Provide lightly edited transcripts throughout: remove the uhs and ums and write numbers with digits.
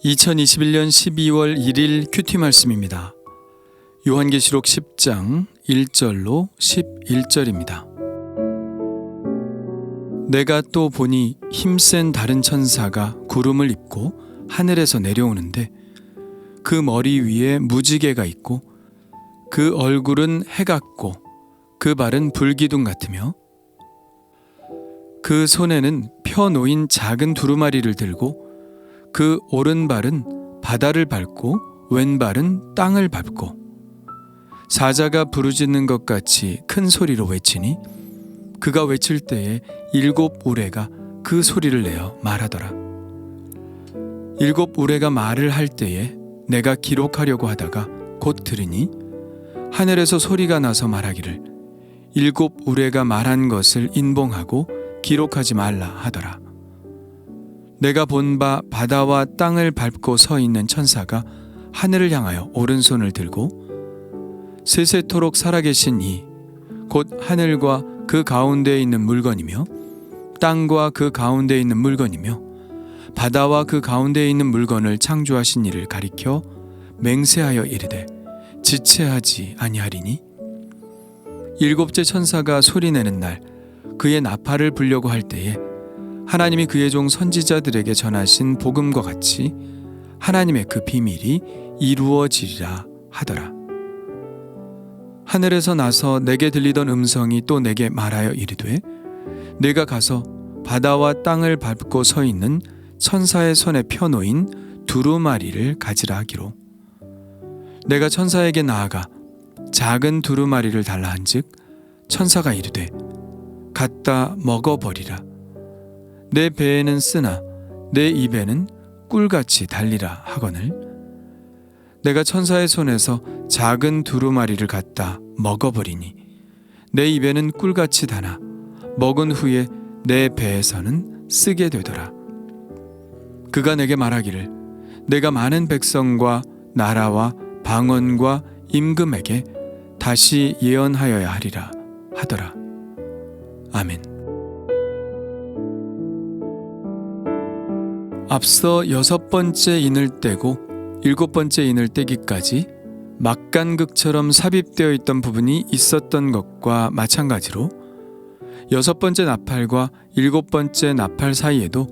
2021년 12월 1일 큐티 말씀입니다. 요한계시록 10장 1절로 11절입니다. 내가 또 보니 힘센 다른 천사가 구름을 입고 하늘에서 내려오는데 그 머리 위에 무지개가 있고 그 얼굴은 해 같고 그 발은 불기둥 같으며 그 손에는 펴 놓인 작은 두루마리를 들고 그 오른발은 바다를 밟고 왼발은 땅을 밟고 사자가 부르짖는 것 같이 큰 소리로 외치니 그가 외칠 때에 7 우레가 그 소리를 내어 말하더라. 7 우레가 말을 할 때에 내가 기록하려고 하다가 곧 들으니 하늘에서 소리가 나서 말하기를 7 우레가 말한 것을 인봉하고 기록하지 말라 하더라. 내가 본 바 바다와 땅을 밟고 서 있는 천사가 하늘을 향하여 오른손을 들고 세세토록 살아계신 이 곧 하늘과 그 가운데에 있는 물건이며 땅과 그 가운데에 있는 물건이며 바다와 그 가운데에 있는 물건을 창조하신 이를 가리켜 맹세하여 이르되 지체하지 아니하리니 7째 천사가 소리내는 날 그의 나팔을 불려고 할 때에 하나님이 그의 종 선지자들에게 전하신 복음과 같이 하나님의 그 비밀이 이루어지리라 하더라. 하늘에서 나서 내게 들리던 음성이 또 내게 말하여 이르되 내가 가서 바다와 땅을 밟고 서 있는 천사의 손에 펴놓인 두루마리를 가지라 하기로. 내가 천사에게 나아가 작은 두루마리를 달라 한즉 천사가 이르되 갖다 먹어버리라. 내 배에는 쓰나 내 입에는 꿀같이 달리라 하거늘 내가 천사의 손에서 작은 두루마리를 갖다 먹어버리니 내 입에는 꿀같이 다나 먹은 후에 내 배에서는 쓰게 되더라. 그가 내게 말하기를 내가 많은 백성과 나라와 방언과 임금에게 다시 예언하여야 하리라 하더라. 아멘. 앞서 6번째 인을 떼고 7번째 인을 떼기까지 막간극처럼 삽입되어 있던 부분이 있었던 것과 마찬가지로 6번째 나팔과 7번째 나팔 사이에도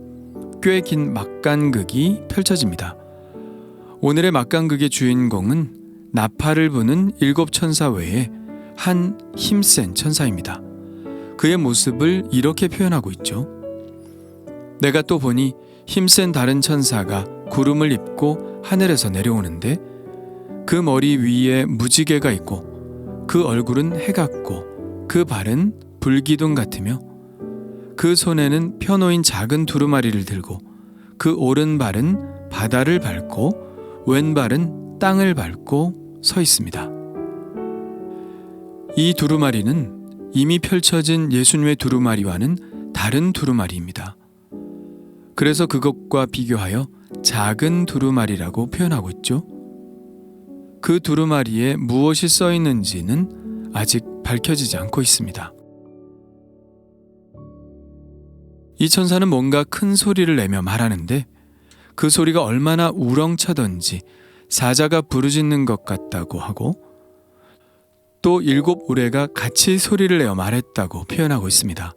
꽤 긴 막간극이 펼쳐집니다. 오늘의 막간극의 주인공은 나팔을 부는 7천사 외에 한 힘센 천사입니다. 그의 모습을 이렇게 표현하고 있죠. 내가 또 보니 힘센 다른 천사가 구름을 입고 하늘에서 내려오는데 그 머리 위에 무지개가 있고 그 얼굴은 해 같고 그 발은 불기둥 같으며 그 손에는 펴놓인 작은 두루마리를 들고 그 오른발은 바다를 밟고 왼발은 땅을 밟고 서 있습니다. 이 두루마리는 이미 펼쳐진 예수님의 두루마리와는 다른 두루마리입니다. 그래서 그것과 비교하여 작은 두루마리라고 표현하고 있죠. 그 두루마리에 무엇이 써 있는지는 아직 밝혀지지 않고 있습니다. 이 천사는 뭔가 큰 소리를 내며 말하는데 그 소리가 얼마나 우렁차던지 사자가 부르짖는 것 같다고 하고 또 7 우레가 같이 소리를 내어 말했다고 표현하고 있습니다.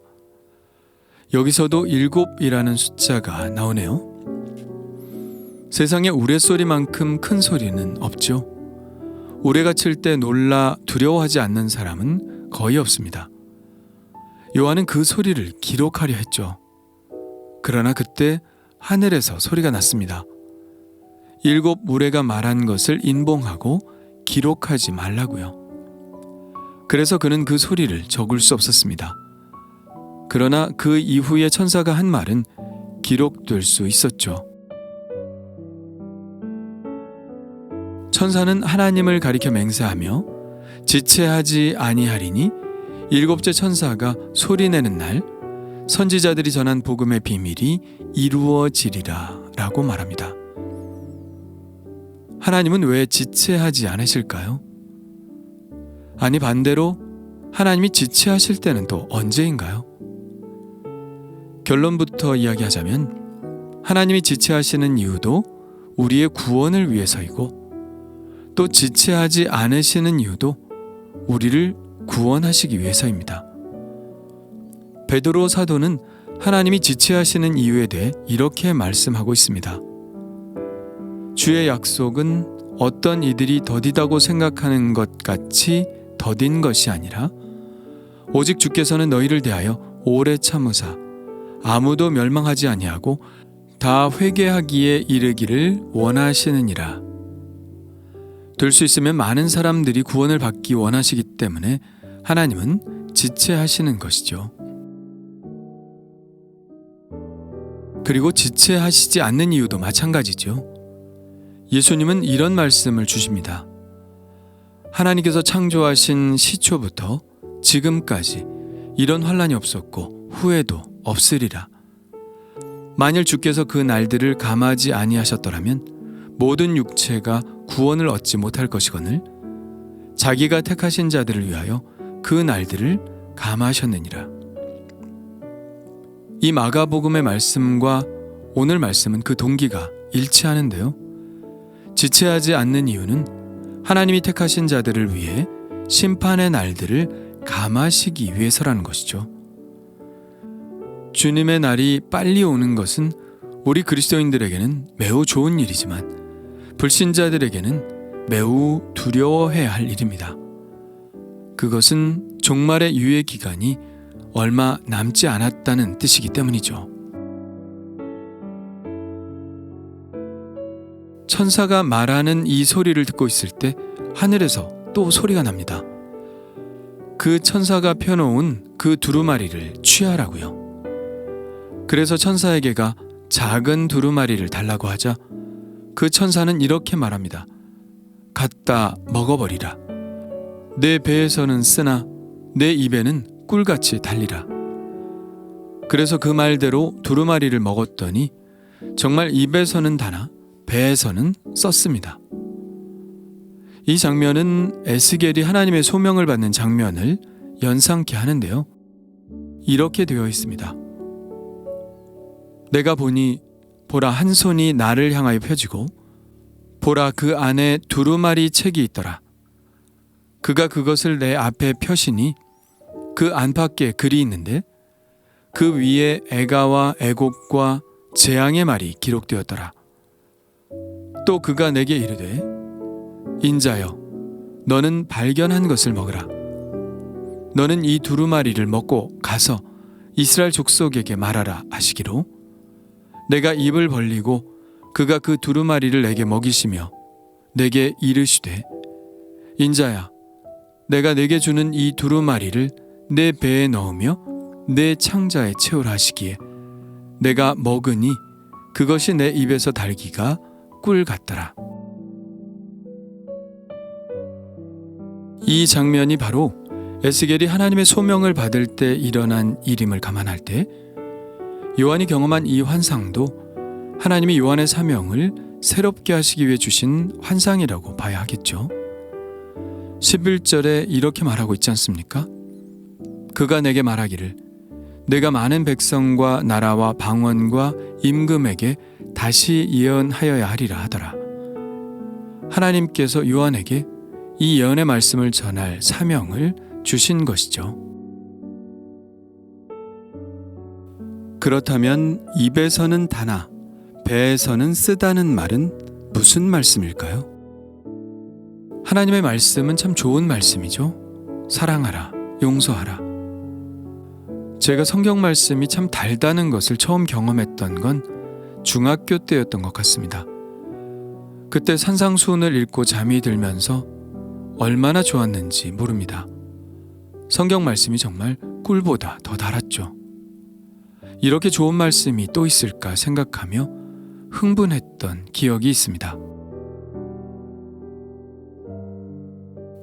여기서도 7이라는 숫자가 나오네요. 세상에 우레소리만큼 큰 소리는 없죠. 우레가 칠 때 놀라 두려워하지 않는 사람은 거의 없습니다. 요한은 그 소리를 기록하려 했죠. 그러나 그때 하늘에서 소리가 났습니다. 7 우레가 말한 것을 인봉하고 기록하지 말라고요. 그래서 그는 그 소리를 적을 수 없었습니다. 그러나 그 이후에 천사가 한 말은 기록될 수 있었죠. 천사는 하나님을 가리켜 맹세하며 지체하지 아니하리니 7째 천사가 소리내는 날 선지자들이 전한 복음의 비밀이 이루어지리라 라고 말합니다. 하나님은 왜 지체하지 않으실까요? 아니 반대로 하나님이 지체하실 때는 또 언제인가요? 결론부터 이야기하자면 하나님이 지체하시는 이유도 우리의 구원을 위해서이고 또 지체하지 않으시는 이유도 우리를 구원하시기 위해서입니다. 베드로 사도는 하나님이 지체하시는 이유에 대해 이렇게 말씀하고 있습니다. 주의 약속은 어떤 이들이 더디다고 생각하는 것 같이 더딘 것이 아니라 오직 주께서는 너희를 대하여 오래 참으사 아무도 멸망하지 아니하고 다 회개하기에 이르기를 원하시느니라. 될 수 있으면 많은 사람들이 구원을 받기 원하시기 때문에 하나님은 지체하시는 것이죠. 그리고 지체하시지 않는 이유도 마찬가지죠. 예수님은 이런 말씀을 주십니다. 하나님께서 창조하신 시초부터 지금까지 이런 환난이 없었고 후에도 없으리라. 만일 주께서 그 날들을 감하지 아니하셨더라면 모든 육체가 구원을 얻지 못할 것이거늘 자기가 택하신 자들을 위하여 그 날들을 감하셨느니라. 이 마가복음의 말씀과 오늘 말씀은 그 동기가 일치하는데요. 지체하지 않는 이유는 하나님이 택하신 자들을 위해 심판의 날들을 감하시기 위해서라는 것이죠. 주님의 날이 빨리 오는 것은 우리 그리스도인들에게는 매우 좋은 일이지만 불신자들에게는 매우 두려워해야 할 일입니다. 그것은 종말의 유예 기간이 얼마 남지 않았다는 뜻이기 때문이죠. 천사가 말하는 이 소리를 듣고 있을 때 하늘에서 또 소리가 납니다. 그 천사가 펴놓은 그 두루마리를 취하라고요. 그래서 천사에게가 작은 두루마리를 달라고 하자 그 천사는 이렇게 말합니다. 갖다 먹어버리라. 내 배에서는 쓰나 내 입에는 꿀같이 달리라. 그래서 그 말대로 두루마리를 먹었더니 정말 입에서는 다나 배에서는 썼습니다. 이 장면은 에스겔이 하나님의 소명을 받는 장면을 연상케 하는데요. 이렇게 되어 있습니다. 내가 보니 보라 한 손이 나를 향하여 펴지고 보라 그 안에 두루마리 책이 있더라. 그가 그것을 내 앞에 펴시니 그 안팎에 글이 있는데 그 위에 애가와 애곡과 재앙의 말이 기록되었더라. 또 그가 내게 이르되 인자여 너는 발견한 것을 먹으라. 너는 이 두루마리를 먹고 가서 이스라엘 족속에게 말하라 하시기로 내가 입을 벌리고 그가 그 두루마리를 내게 먹이시며 내게 이르시되 인자야 내가 내게 주는 이 두루마리를 내 배에 넣으며 내 창자에 채우라 하시기에 내가 먹으니 그것이 내 입에서 달기가 꿀 같더라. 이 장면이 바로 에스겔이 하나님의 소명을 받을 때 일어난 일임을 감안할 때 요한이 경험한 이 환상도 하나님이 요한의 사명을 새롭게 하시기 위해 주신 환상이라고 봐야 하겠죠. 11절에 이렇게 말하고 있지 않습니까? 그가 내게 말하기를 내가 많은 백성과 나라와 방언과 임금에게 다시 예언하여야 하리라 하더라. 하나님께서 요한에게 이 예언의 말씀을 전할 사명을 주신 것이죠. 그렇다면 입에서는 다나 배에서는 쓰다는 말은 무슨 말씀일까요? 하나님의 말씀은 참 좋은 말씀이죠. 사랑하라, 용서하라. 제가 성경 말씀이 참 달다는 것을 처음 경험했던 건 중학교 때였던 것 같습니다. 그때 산상수훈을 읽고 잠이 들면서 얼마나 좋았는지 모릅니다. 성경 말씀이 정말 꿀보다 더 달았죠. 이렇게 좋은 말씀이 또 있을까 생각하며 흥분했던 기억이 있습니다.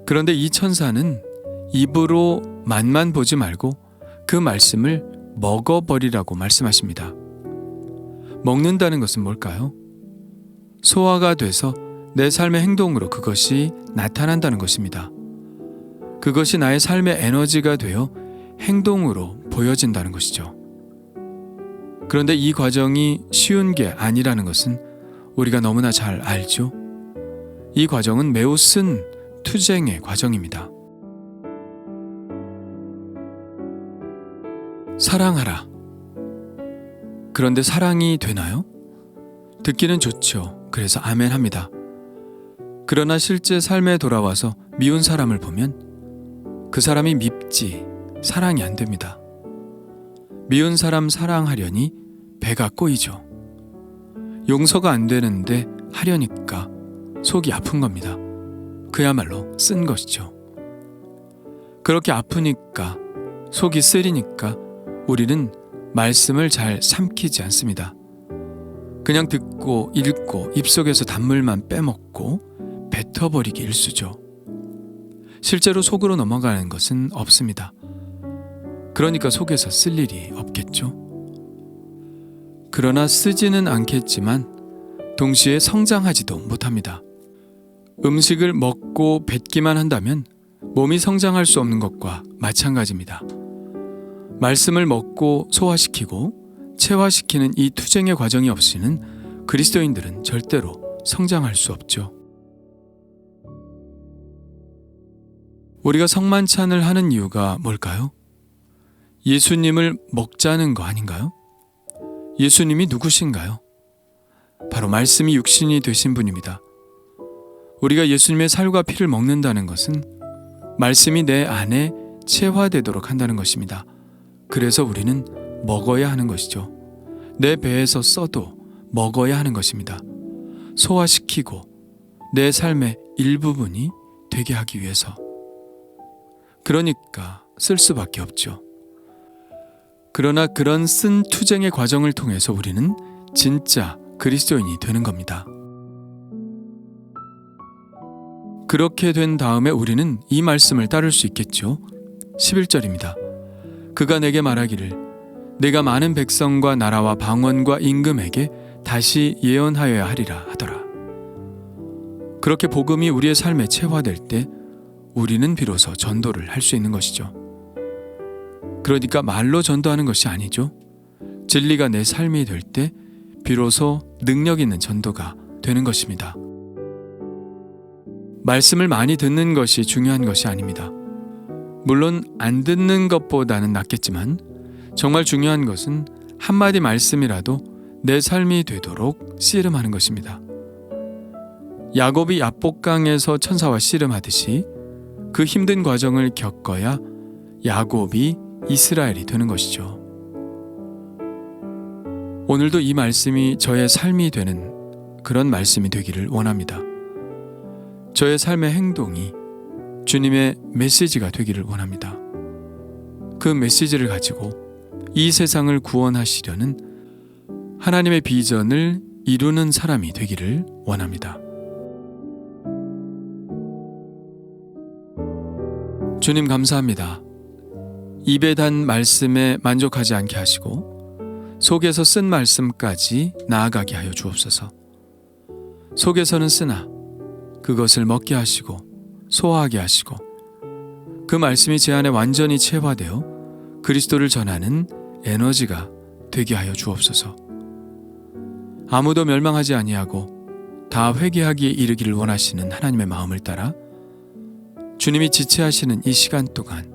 그런데 이 천사는 입으로 맛만 보지 말고 그 말씀을 먹어버리라고 말씀하십니다. 먹는다는 것은 뭘까요? 소화가 돼서 내 삶의 행동으로 그것이 나타난다는 것입니다. 그것이 나의 삶의 에너지가 되어 행동으로 보여진다는 것이죠. 그런데 이 과정이 쉬운 게 아니라는 것은 우리가 너무나 잘 알죠? 이 과정은 매우 쓴 투쟁의 과정입니다. 사랑하라. 그런데 사랑이 되나요? 듣기는 좋죠. 그래서 아멘 합니다. 그러나 실제 삶에 돌아와서 미운 사람을 보면 그 사람이 밉지 사랑이 안 됩니다. 미운 사람 사랑하려니 배가 꼬이죠. 용서가 안 되는데 하려니까 속이 아픈 겁니다. 그야말로 쓴 것이죠. 그렇게 아프니까 속이 쓰리니까 우리는 말씀을 잘 삼키지 않습니다. 그냥 듣고 읽고 입속에서 단물만 빼먹고 뱉어버리기 일쑤죠. 실제로 속으로 넘어가는 것은 없습니다. 그러니까 속에서 쓸 일이 없겠죠. 그러나 쓰지는 않겠지만 동시에 성장하지도 못합니다. 음식을 먹고 뱉기만 한다면 몸이 성장할 수 없는 것과 마찬가지입니다. 말씀을 먹고 소화시키고 체화시키는 이 투쟁의 과정이 없이는 그리스도인들은 절대로 성장할 수 없죠. 우리가 성만찬을 하는 이유가 뭘까요? 예수님을 먹자는 거 아닌가요? 예수님이 누구신가요? 바로 말씀이 육신이 되신 분입니다. 우리가 예수님의 살과 피를 먹는다는 것은 말씀이 내 안에 체화되도록 한다는 것입니다. 그래서 우리는 먹어야 하는 것이죠. 내 배에서 써도 먹어야 하는 것입니다. 소화시키고 내 삶의 일부분이 되게 하기 위해서. 그러니까 쓸 수밖에 없죠. 그러나 그런 쓴 투쟁의 과정을 통해서 우리는 진짜 그리스도인이 되는 겁니다. 그렇게 된 다음에 우리는 이 말씀을 따를 수 있겠죠. 11절입니다. 그가 내게 말하기를 내가 많은 백성과 나라와 방언과 임금에게 다시 예언하여야 하리라 하더라. 그렇게 복음이 우리의 삶에 체화될 때 우리는 비로소 전도를 할 수 있는 것이죠. 그러니까 말로 전도하는 것이 아니죠. 진리가 내 삶이 될 때 비로소 능력 있는 전도가 되는 것입니다. 말씀을 많이 듣는 것이 중요한 것이 아닙니다. 물론 안 듣는 것보다는 낫겠지만 정말 중요한 것은 한마디 말씀이라도 내 삶이 되도록 씨름하는 것입니다. 야곱이 야복강에서 천사와 씨름하듯이 그 힘든 과정을 겪어야 야곱이 이스라엘이 되는 것이죠. 오늘도 이 말씀이 저의 삶이 되는 그런 말씀이 되기를 원합니다. 저의 삶의 행동이 주님의 메시지가 되기를 원합니다. 그 메시지를 가지고 이 세상을 구원하시려는 하나님의 비전을 이루는 사람이 되기를 원합니다. 주님 감사합니다. 입에 단 말씀에 만족하지 않게 하시고 속에서 쓴 말씀까지 나아가게 하여 주옵소서. 속에서는 쓰나 그것을 먹게 하시고 소화하게 하시고 그 말씀이 제 안에 완전히 체화되어 그리스도를 전하는 에너지가 되게 하여 주옵소서. 아무도 멸망하지 아니하고 다 회개하기에 이르기를 원하시는 하나님의 마음을 따라 주님이 지체하시는 이 시간 동안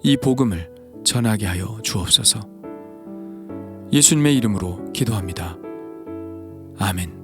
이 복음을 전하게 하여 주옵소서. 예수님의 이름으로 기도합니다. 아멘.